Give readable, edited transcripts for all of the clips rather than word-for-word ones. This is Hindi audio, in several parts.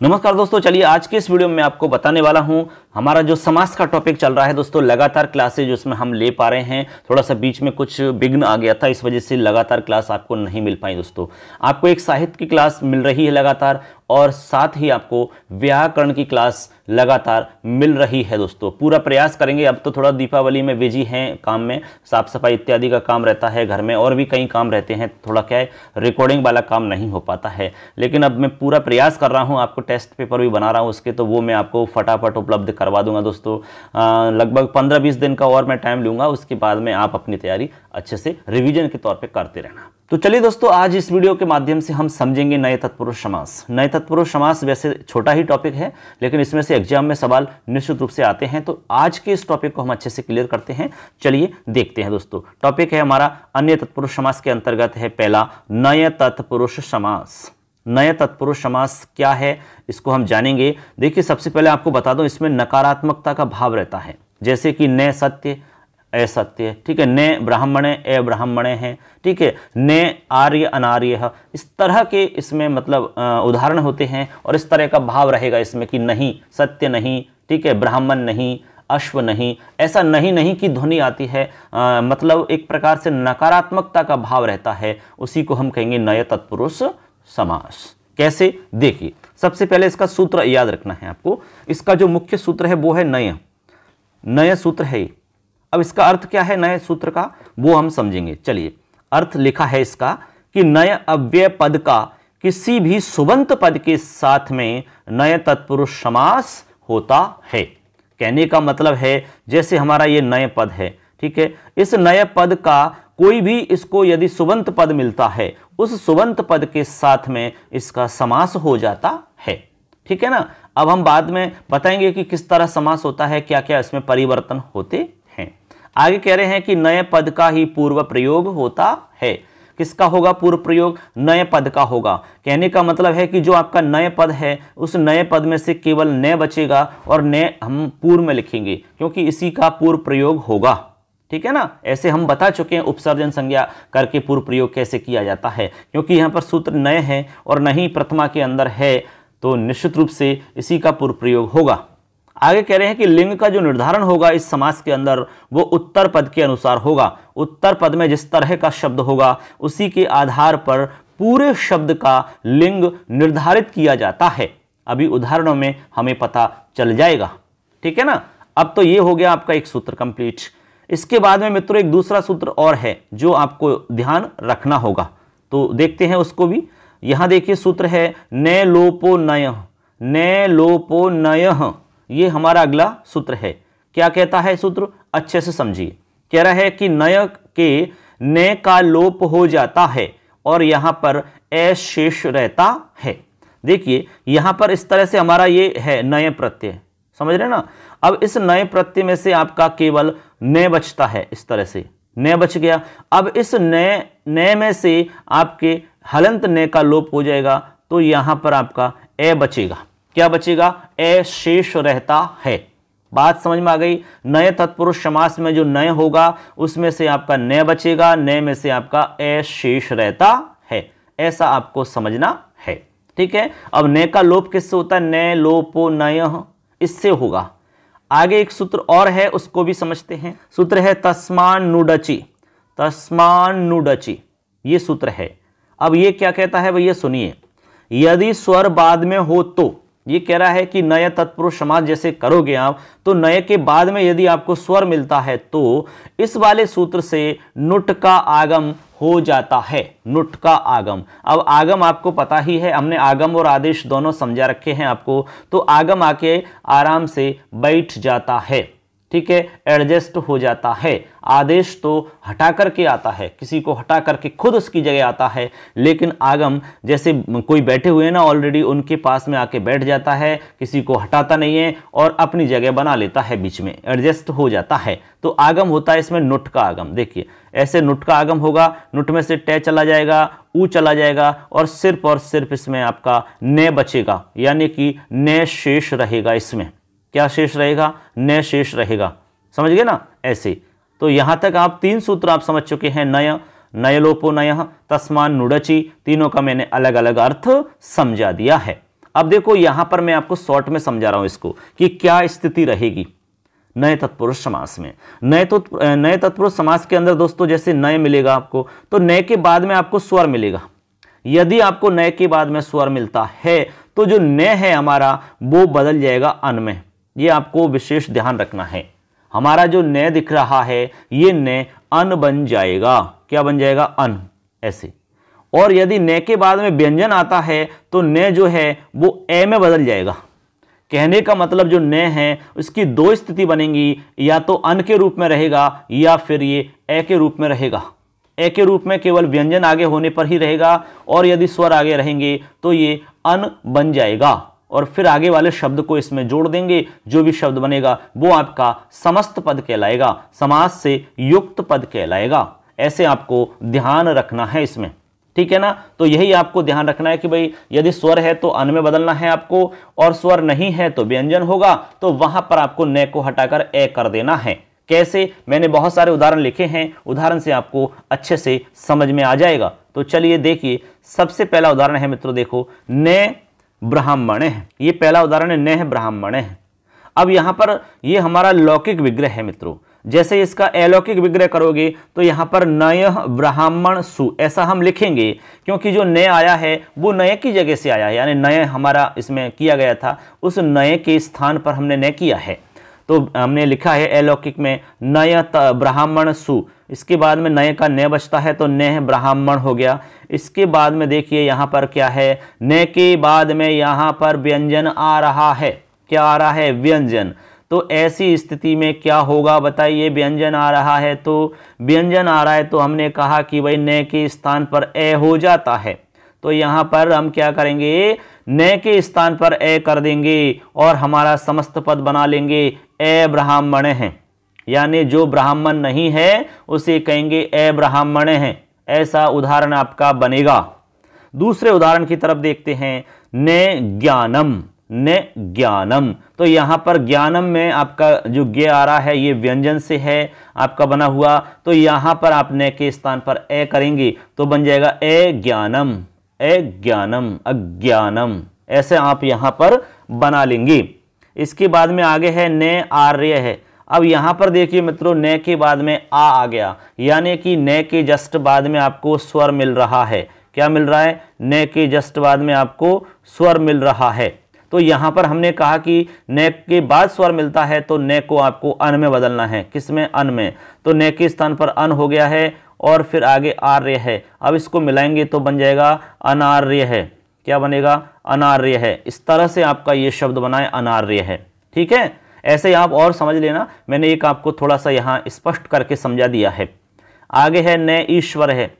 नमस्कार दोस्तों, चलिए आज के इस वीडियो में मैं आपको बताने वाला हूं हमारा जो समास का टॉपिक चल रहा है दोस्तों, लगातार क्लासेज उसमें हम ले पा रहे हैं। थोड़ा सा बीच में कुछ विघ्न आ गया था, इस वजह से लगातार क्लास आपको नहीं मिल पाई। दोस्तों आपको एक साहित्य की क्लास मिल रही है लगातार, और साथ ही आपको व्याकरण की क्लास लगातार मिल रही है। दोस्तों पूरा प्रयास करेंगे। अब तो थोड़ा दीपावली में बिजी हैं, काम में साफ सफाई इत्यादि का काम रहता है, घर में और भी कई काम रहते हैं, थोड़ा क्या है रिकॉर्डिंग वाला काम नहीं हो पाता है। लेकिन अब मैं पूरा प्रयास कर रहा हूं, आपको टेस्ट पेपर भी बना रहा हूं उसके, तो वो मैं आपको फटाफट उपलब्ध करवा दूंगा। दोस्तों लगभग 15-20 दिन का और मैं टाइम लूंगा, उसके बाद में आप अपनी तैयारी अच्छे से रिवीजन के तौर पे करते रहना। तो चलिए दोस्तों, आज इस वीडियो के माध्यम से हम समझेंगे नए तत्पुरुष समास। नए तत्पुरुष समास वैसे छोटा ही टॉपिक है, लेकिन इसमें से एग्जाम में सवाल निश्चित रूप से आते हैं, तो आज के इस टॉपिक को हम अच्छे से क्लियर करते हैं। चलिए देखते हैं दोस्तों। टॉपिक है हमारा अन्य तत्पुरुष समास के अंतर्गत है पहला नए तत्पुरुष समास। नए तत्पुरुष समास क्या है इसको हम जानेंगे। देखिए सबसे पहले आपको बता दूं, इसमें नकारात्मकता का भाव रहता है, जैसे कि न सत्य असत्य, ठीक है, न ब्राह्मणे अब्राह्मणे हैं, ठीक है, न आर्य अनार्य, इस तरह के इसमें मतलब उदाहरण होते हैं, और इस तरह का भाव रहेगा इसमें कि नहीं सत्य नहीं, ठीक है, ब्राह्मण नहीं, अश्व नहीं, ऐसा नहीं नहीं की ध्वनि आती है, मतलब एक प्रकार से नकारात्मकता का भाव रहता है, उसी को हम कहेंगे नए तत्पुरुष समास। कैसे, देखिए सबसे पहले इसका सूत्र याद रखना है आपको। इसका जो मुख्य सूत्र है वो है नय, नय सूत्र है। अब इसका अर्थ क्या है नए सूत्र का, वो हम समझेंगे। चलिए, अर्थ लिखा है इसका कि नय अव्यय पद का किसी भी सुबंत पद के साथ में नए तत्पुरुष समास होता है। कहने का मतलब है जैसे हमारा ये नए पद है, ठीक है, इस नए पद का कोई भी इसको यदि सुबंत पद मिलता है, उस सुबंत पद के साथ में इसका समास हो जाता है, ठीक है ना। अब हम बाद में बताएंगे कि किस तरह समास होता है, क्या क्या इसमें परिवर्तन होते हैं। आगे कह रहे हैं कि नए पद का ही पूर्व प्रयोग होता है। किसका होगा पूर्व प्रयोग? नए पद का होगा। कहने का मतलब है कि जो आपका नए पद है, उस नए पद में से केवल न बचेगा, और न हम पूर्व में लिखेंगे क्योंकि इसी का पूर्व प्रयोग होगा, ठीक है ना। ऐसे हम बता चुके हैं उपसर्जन संज्ञा करके पूर्व प्रयोग कैसे किया जाता है, क्योंकि यहाँ पर सूत्र नए है और नहीं प्रथमा के अंदर है, तो निश्चित रूप से इसी का पूर्व प्रयोग होगा। आगे कह रहे हैं कि लिंग का जो निर्धारण होगा इस समास के अंदर, वो उत्तर पद के अनुसार होगा। उत्तर पद में जिस तरह का शब्द होगा उसी के आधार पर पूरे शब्द का लिंग निर्धारित किया जाता है। अभी उदाहरणों में हमें पता चल जाएगा, ठीक है ना। अब तो ये हो गया आपका एक सूत्र कंप्लीट। इसके बाद में मित्रों एक दूसरा सूत्र और है जो आपको ध्यान रखना होगा, तो देखते हैं उसको भी। यहां देखिए सूत्र है न लोपो नय, न लोपो नय, ये हमारा अगला सूत्र है। क्या कहता है सूत्र, अच्छे से समझिए। कह रहा है कि नय के न का लोप हो जाता है और यहां पर ए शेष रहता है। देखिए यहां पर इस तरह से हमारा ये है नय प्रत्यय, समझ रहे ना। अब इस नए प्रत्यय में से आपका केवल न बचता है, इस तरह से न बच गया। अब इस न में से आपके हलंत न का लोप हो जाएगा, तो यहां पर आपका ए बचेगा। क्या बचेगा? ए शेष रहता है। बात समझ में आ गई। नए तत्पुरुष समास में जो नए होगा उसमें से आपका न बचेगा, न में से आपका ए शेष रहता है, ऐसा आपको समझना है, ठीक है। अब न का लोप किससे होता है? न लोपो नय, इससे होगा। आगे एक सूत्र और है, उसको भी समझते हैं। सूत्र है तस्मान्नुडचि, तस्मान्नुडचि, ये सूत्र है। अब ये क्या कहता है भैया सुनिए, यदि स्वर बाद में हो तो, ये कह रहा है कि नए तत्पुरुष समास जैसे करोगे आप, तो नए के बाद में यदि आपको स्वर मिलता है तो इस वाले सूत्र से नुट का आगम हो जाता है। नुट का आगम, अब आगम आपको पता ही है, हमने आगम और आदेश दोनों समझा रखे हैं आपको, तो आगम आके आराम से बैठ जाता है, ठीक है, एडजस्ट हो जाता है। आदेश तो हटा करके आता है, किसी को हटा करके खुद उसकी जगह आता है, लेकिन आगम जैसे कोई बैठे हुए हैं ना ऑलरेडी, उनके पास में आके बैठ जाता है, किसी को हटाता नहीं है और अपनी जगह बना लेता है, बीच में एडजस्ट हो जाता है। तो आगम होता है इसमें नुट का आगम। देखिए ऐसे नुट का आगम होगा, नुट में से टे चला जाएगा, ऊ चला जाएगा, और सिर्फ इसमें आपका न बचेगा, यानी कि न शेष रहेगा। इसमें क्या शेष रहेगा? न शेष रहेगा, समझ गए ना। ऐसे तो यहां तक आप तीन सूत्र आप समझ चुके हैं। नय, नयलोपो नयः, तस्मान्नुडचि, तीनों का मैंने अलग अलग अर्थ समझा दिया है। अब देखो यहां पर मैं आपको शॉर्ट में समझा रहा हूं इसको कि क्या स्थिति रहेगी नए तत्पुरुष समास में। नए तत्पुरुष समास के अंदर दोस्तों जैसे नए मिलेगा आपको, तो नए के बाद में आपको स्वर मिलेगा। यदि आपको नए के बाद में स्वर मिलता है तो जो नए है हमारा वो बदल जाएगा अन में। ये आपको विशेष ध्यान रखना है। हमारा जो नए दिख रहा है ये नए अन बन जाएगा। क्या बन जाएगा? अन, ऐसे। और यदि नए के बाद में व्यंजन आता है तो नए जो है वो ए में बदल जाएगा। कहने का मतलब जो नए है उसकी दो स्थिति बनेंगी, या तो अन के रूप में रहेगा या फिर ये ए के रूप में रहेगा। ए के रूप में केवल व्यंजन आगे होने पर ही रहेगा, और यदि स्वर आगे रहेंगे तो ये अन बन जाएगा, और फिर आगे वाले शब्द को इसमें जोड़ देंगे। जो भी शब्द बनेगा वो आपका समस्त पद कहलाएगा, समास से युक्त पद कहलाएगा। ऐसे आपको ध्यान रखना है इसमें, ठीक है ना। तो यही आपको ध्यान रखना है कि भाई यदि स्वर है तो अन में बदलना है आपको, और स्वर नहीं है तो व्यंजन होगा, तो वहां पर आपको न को हटाकर ए कर देना है। कैसे? मैंने बहुत सारे उदाहरण लिखे हैं, उदाहरण से आपको अच्छे से समझ में आ जाएगा। तो चलिए देखिए, सबसे पहला उदाहरण है मित्रों, देखो न ब्राह्मण है। ये पहला उदाहरण है, न ब्राह्मण है। अब यहां पर ये हमारा लौकिक विग्रह है मित्रों। जैसे इसका अलौकिक विग्रह करोगे तो यहां पर नयः ब्राह्मण सु ऐसा हम लिखेंगे, क्योंकि जो नय आया है वो नय की जगह से आया है, यानी नय हमारा इसमें किया गया था, उस नय के स्थान पर हमने नय किया है। तो हमने लिखा है अलौकिक में नय ब्राह्मण सु, इसके बाद में नय का नय बचता है तो नय ब्राह्मण हो गया। इसके बाद में देखिए यहाँ पर क्या है, नय के बाद में यहाँ पर व्यंजन आ रहा है। क्या आ रहा है? व्यंजन। तो ऐसी स्थिति में क्या होगा बताइए? व्यंजन आ रहा है, तो व्यंजन आ रहा है तो हमने कहा कि भाई न के स्थान पर ए हो जाता है, तो यहाँ पर हम क्या करेंगे? न के स्थान पर ए कर देंगे और हमारा समस्त पद बना लेंगे ए ब्राह्मण है, यानी जो ब्राह्मण नहीं है उसे कहेंगे ए ब्राह्मण है। ऐसा उदाहरण आपका बनेगा। दूसरे उदाहरण की तरफ देखते हैं, न ज्ञानम। न ज्ञानम, तो यहां पर ज्ञानम में आपका जो ज्ञ आ रहा है ये व्यंजन से है आपका बना हुआ, तो यहां पर आप न के स्थान पर ए करेंगे तो बन जाएगा ए ज्ञानम, ए ज्ञानम, अज्ञानम। ऐसे आप यहां पर बना लेंगे। इसके बाद में आगे है न आर्य है। अब यहां पर देखिए मित्रों, न के बाद में आ गया, यानी कि न के जस्ट बाद में आपको स्वर मिल रहा है। क्या मिल रहा है? न के जस्ट बाद में आपको स्वर मिल रहा है। तो यहां पर हमने कहा कि न के बाद स्वर मिलता है तो न को आपको अन में बदलना है। किसमें? अन में। तो न के स्थान पर अन हो गया है और फिर आगे आर्य है। अब इसको मिलाएंगे तो बन जाएगा अनार्य है। क्या बनेगा? अनार्य है। इस तरह से आपका ये शब्द बना है, अनार्य है। ठीक है, ऐसे आप और समझ लेना, मैंने एक आपको थोड़ा सा यहां स्पष्ट करके समझा दिया है। आगे है न ईश्वर है।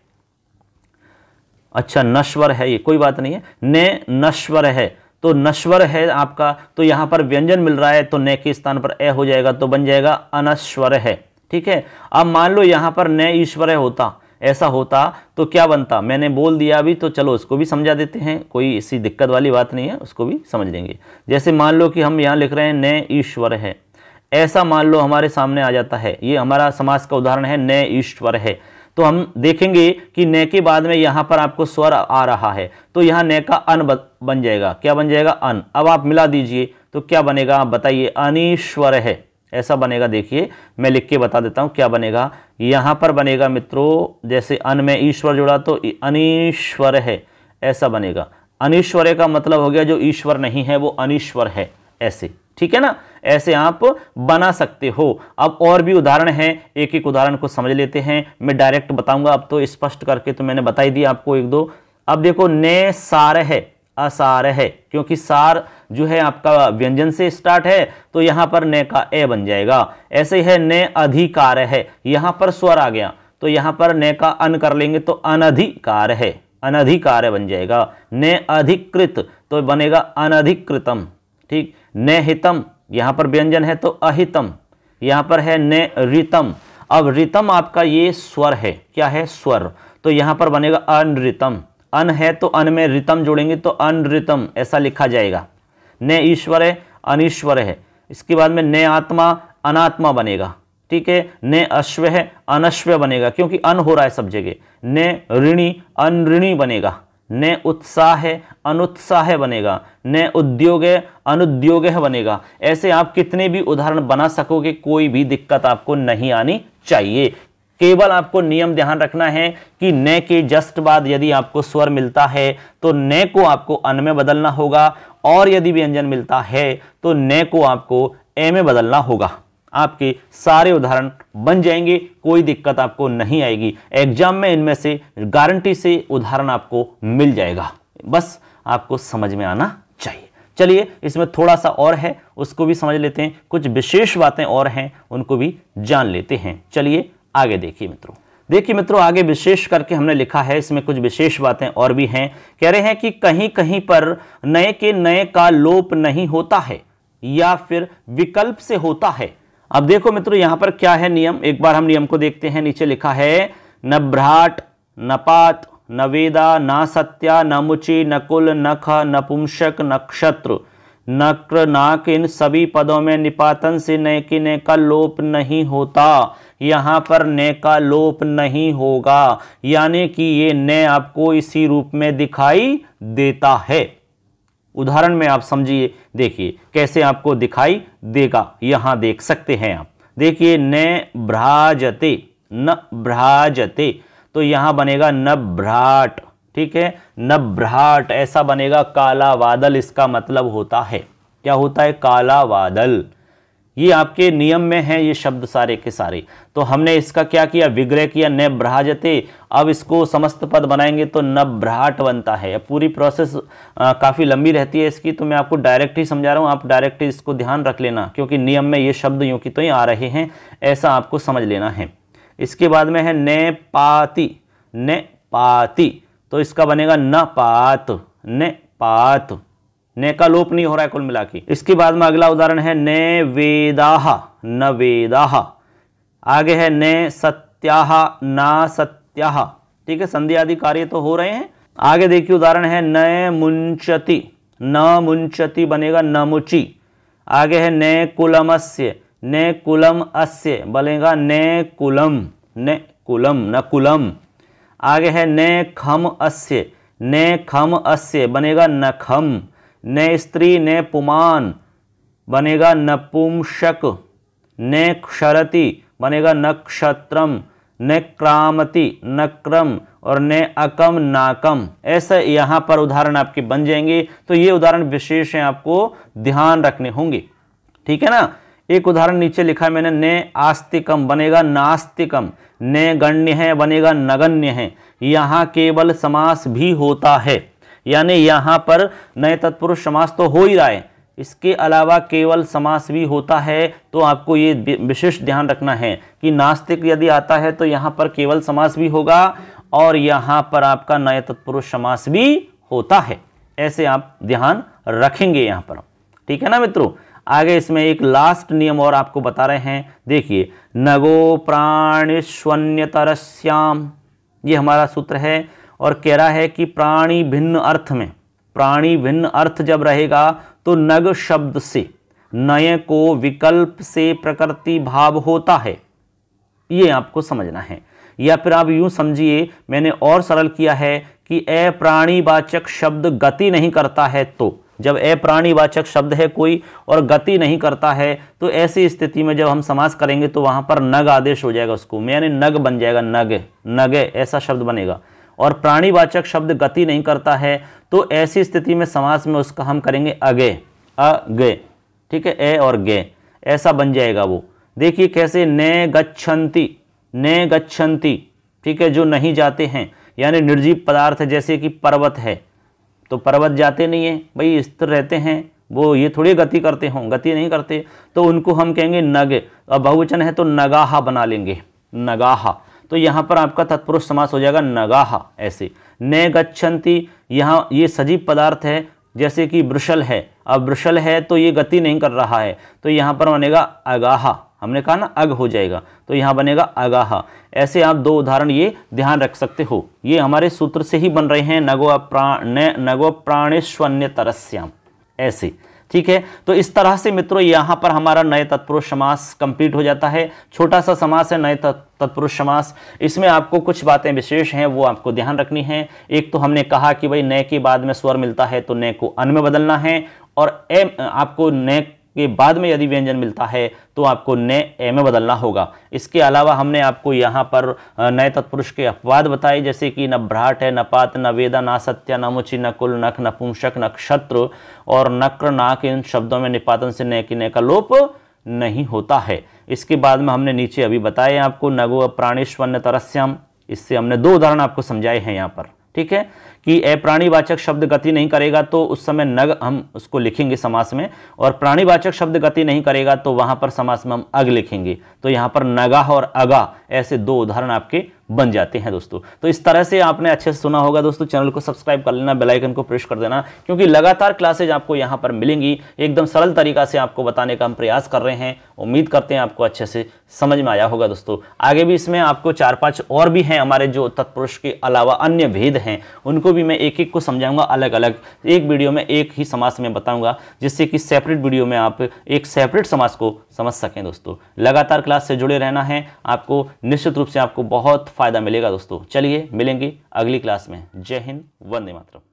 अच्छा, नश्वर है, ये कोई बात नहीं है। न नश्वर है, तो नश्वर है आपका, तो यहां पर व्यंजन मिल रहा है तो न के स्थान पर ए हो जाएगा तो बन जाएगा अनश्वर है। ठीक है, अब मान लो यहां पर न ईश्वर होता, ऐसा होता तो क्या बनता? मैंने बोल दिया अभी, तो चलो उसको भी समझा देते हैं, कोई इसी दिक्कत वाली बात नहीं है, उसको भी समझ लेंगे। जैसे मान लो कि हम यहां लिख रहे हैं न ईश्वर है, ऐसा मान लो हमारे सामने आ जाता है। ये हमारा समास का उदाहरण है, न ईश्वर है। तो हम देखेंगे कि न के बाद में यहां पर आपको स्वर आ रहा है, तो यहां न का अन बन जाएगा। क्या बन जाएगा? अन। अब आप मिला दीजिए तो क्या बनेगा? आप बताइए। अनीश्वर है, ऐसा बनेगा। देखिए मैं लिख के बता देता हूं क्या बनेगा। यहां पर बनेगा मित्रों, जैसे अन में ईश्वर जुड़ा तो अनीश्वर है, ऐसा बनेगा। अनीश्वर का मतलब हो गया जो ईश्वर नहीं है वो अनीश्वर है, ऐसे। ठीक है ना, ऐसे आप बना सकते हो। अब और भी उदाहरण हैं, एक एक उदाहरण को समझ लेते हैं। मैं डायरेक्ट बताऊंगा, अब तो स्पष्ट करके तो मैंने बता ही दिया आपको एक दो। अब देखो, न सार है, असार है, क्योंकि सार जो है आपका व्यंजन से स्टार्ट है तो यहां पर न का ए बन जाएगा। ऐसे है न अधिकार है, यहां पर स्वर आ गया तो यहां पर न का अन कर लेंगे तो अनधिकार है, अनधिकार बन जाएगा। न अधिकृत तो बनेगा अनधिकृतम। ठीक, न हितम, यहां पर व्यंजन है तो अहितम। यहां पर है न रितम। अब रितम आपका ये स्वर है, क्या है? स्वर, तो यहां पर बनेगा अनरितम। अन है तो अन में रितम जोड़ेंगे तो अनरितम, ऐसा लिखा जाएगा। न ईश्वर है, अनीश्वर है। इसके बाद में न आत्मा, अनात्मा बनेगा। ठीक है, न अश्व है, अनश्व बनेगा, क्योंकि अन हो रहा है सब जगह। न ऋणी, अनऋणी बनेगा। न उत्साह अनुत्साह बनेगा, न उद्योग अनुद्योग बनेगा। ऐसे आप कितने भी उदाहरण बना सकोगे, कोई भी दिक्कत आपको नहीं आनी चाहिए। केवल आपको नियम ध्यान रखना है कि न के जस्ट बाद यदि आपको स्वर मिलता है तो न को आपको अन में बदलना होगा, और यदि व्यंजन मिलता है तो न को आपको ए में बदलना होगा। आपके सारे उदाहरण बन जाएंगे, कोई दिक्कत आपको नहीं आएगी। एग्जाम में इनमें से गारंटी से उदाहरण आपको मिल जाएगा, बस आपको समझ में आना चाहिए। चलिए इसमें थोड़ा सा और है, उसको भी समझ लेते हैं। कुछ विशेष बातें और हैं, उनको भी जान लेते हैं। चलिए आगे देखिए मित्रों। देखिए मित्रों, आगे विशेष करके हमने लिखा है, इसमें कुछ विशेष बातें और भी हैं। कह रहे हैं कि कहीं कहीं पर नए के नए का लोप नहीं होता है या फिर विकल्प से होता है। अब देखो मित्रों, यहां पर क्या है नियम, एक बार हम नियम को देखते हैं। नीचे लिखा है न भ्राट, न पात, न वेदा, न सत्या, न मुचि, न कुल, न ख, नपुंसक, नक्षत्र, नक्र, नाक, इन सभी पदों में निपातन से न के न का लोप नहीं होता। यहां पर न का लोप नहीं होगा, यानी कि ये न आपको इसी रूप में दिखाई देता है। उदाहरण में आप समझिए, देखिए कैसे आपको दिखाई देगा, यहां देख सकते हैं आप। देखिए न भ्राजते, न भ्राजते, तो यहां बनेगा न भ्राट, ठीक है, न भ्राट ऐसा बनेगा। काला बादल इसका मतलब होता है, क्या होता है, काला बादल। ये आपके नियम में है ये शब्द सारे के सारे। तो हमने इसका क्या किया, विग्रह किया, न भ्राजते। अब इसको समस्त पद बनाएंगे तो न भ्राट बनता है। अब पूरी प्रोसेस काफ़ी लंबी रहती है इसकी, तो मैं आपको डायरेक्ट ही समझा रहा हूँ, आप डायरेक्ट इसको ध्यान रख लेना, क्योंकि नियम में ये शब्द यूँ की तो ही आ रहे हैं, ऐसा आपको समझ लेना है। इसके बाद में है न पाती, न पाती, तो इसका बनेगा न पात, न पात, न का लोप नहीं हो रहा है कुल मिला के। इसके बाद में अगला उदाहरण है न वेदाह, न वेदाह। आगे है न सत्याह, न सत्याह, ठीक है, संधि आदि कार्य तो हो रहे हैं। आगे देखिए उदाहरण है न मुंचति, न मुंचति बनेगा न मुचि। आगे है न कुलमस्य, न कुलम अस्य बनेगा न कुलम, न कुलम, न कुलम। आगे है न खम अस्य, न खम अस्य बनेगा न खम। न स्त्री न पुमान बनेगा नपुंसक। न क्षरति बनेगा नक्षत्रम। न क्रामति नक्रम, और न अकम नाकम। ऐसा यहाँ पर उदाहरण आपके बन जाएंगे। तो ये उदाहरण विशेष हैं, आपको ध्यान रखने होंगे, ठीक है ना। एक उदाहरण नीचे लिखा है मैंने, न आस्तिकम बनेगा नास्तिकम। न गण्य है बनेगा नगण्य है। यहाँ केवल समास भी होता है, यानी यहाँ पर नए तत्पुरुष समास तो हो ही रहा है, इसके अलावा केवल समास भी होता है। तो आपको ये विशेष ध्यान रखना है कि नास्तिक यदि आता है तो यहाँ पर केवल समास भी होगा, और यहाँ पर आपका नए तत्पुरुष समास भी होता है। ऐसे आप ध्यान रखेंगे यहाँ पर, ठीक है ना मित्रों। आगे इसमें एक लास्ट नियम और आपको बता रहे हैं। देखिए नगो प्राणिष्वन्यतरस्याम, ये हमारा सूत्र है, और कह रहा है कि प्राणी भिन्न अर्थ में, प्राणी भिन्न अर्थ जब रहेगा तो नग शब्द से नय को विकल्प से प्रकृति भाव होता है, ये आपको समझना है। या फिर आप यूं समझिए, मैंने और सरल किया है कि अप्राणीवाचक शब्द गति नहीं करता है, तो जब अप्राणीवाचक शब्द है कोई और गति नहीं करता है, तो ऐसी स्थिति में जब हम समास करेंगे तो वहां पर नग आदेश हो जाएगा, उसको यानी नग बन जाएगा, नग, नग ऐसा शब्द बनेगा। और प्राणीवाचक शब्द गति नहीं करता है, तो ऐसी स्थिति में समास में उसका हम करेंगे अगे, अगे, ठीक है, ए और गे, ऐसा बन जाएगा वो। देखिए कैसे, न गच्छन्ति, न गच्छन्ति, ठीक है, जो नहीं जाते हैं, यानी निर्जीव पदार्थ है, जैसे कि पर्वत है, तो पर्वत जाते नहीं है भाई, स्थिर रहते हैं वो, ये थोड़ी गति करते हों, गति नहीं करते, तो उनको हम कहेंगे नग। और बहुवचन है तो नगाहा बना लेंगे, नगाहा। तो यहाँ पर आपका तत्पुरुष समास हो जाएगा नगाहा। ऐसे न गच्छन्ति, यहाँ ये सजीव पदार्थ है, जैसे कि वृषल है, अब वृषल है तो ये गति नहीं कर रहा है, तो यहाँ पर बनेगा अगाहा, हमने कहा ना अग हो जाएगा, तो यहाँ बनेगा अगाहा। ऐसे आप दो उदाहरण ये ध्यान रख सकते हो, ये हमारे सूत्र से ही बन रहे हैं, नगो प्राणेष्वन्यतरस्याम, ऐसे। ठीक है। तो इस तरह से मित्रों यहां पर हमारा नए तत्पुरुष समास कंप्लीट हो जाता है। छोटा सा समास है नए तत्पुरुष समास। इसमें आपको कुछ बातें विशेष हैं वो आपको ध्यान रखनी है। एक तो हमने कहा कि भाई न के बाद में स्वर मिलता है तो न को अन में बदलना है, और ए आपको न के बाद में यदि व्यंजन मिलता है तो आपको न ए में बदलना होगा। इसके अलावा हमने आपको यहाँ पर नए तत्पुरुष के अपवाद बताए, जैसे कि न भ्राट है, न पात, न वेदा, न सत्य, न मुचि, न कुल, नख, नपुंसक, नक्षत्र और नक्र, नाक, इन शब्दों में निपातन से न की न का लोप नहीं होता है। इसके बाद में हमने नीचे अभी बताए आपको नगो प्राणीश्वन्य तरस्याम, इससे हमने 2 उदाहरण आपको समझाए हैं यहाँ पर, ठीक है, कि अप्राणीवाचक शब्द गति नहीं करेगा तो उस समय नग हम उसको लिखेंगे समास में, और प्राणीवाचक शब्द गति नहीं करेगा तो वहां पर समास में हम अग लिखेंगे। तो यहां पर नगा और अगा ऐसे 2 उदाहरण आपके बन जाते हैं दोस्तों। तो इस तरह से आपने अच्छे से सुना होगा दोस्तों। चैनल को सब्सक्राइब कर लेना, बेल आइकन को प्रेस कर देना, क्योंकि लगातार क्लासेज आपको यहां पर मिलेंगी। एकदम सरल तरीका से आपको बताने का हम प्रयास कर रहे हैं। उम्मीद करते हैं आपको अच्छे से समझ में आया होगा दोस्तों। आगे भी इसमें आपको 4-5 और भी हैं हमारे जो तत्पुरुष के अलावा अन्य भेद हैं, उनको भी मैं एक-एक को समझाऊंगा अलग अलग। एक वीडियो में एक ही समास में बताऊंगा, जिससे कि सेपरेट वीडियो में आप एक सेपरेट समास को समझ सकें दोस्तों। लगातार क्लास से जुड़े रहना है आपको, निश्चित रूप से आपको बहुत फायदा मिलेगा दोस्तों। चलिए मिलेंगे अगली क्लास में। जय हिंद, वंदे मातरम।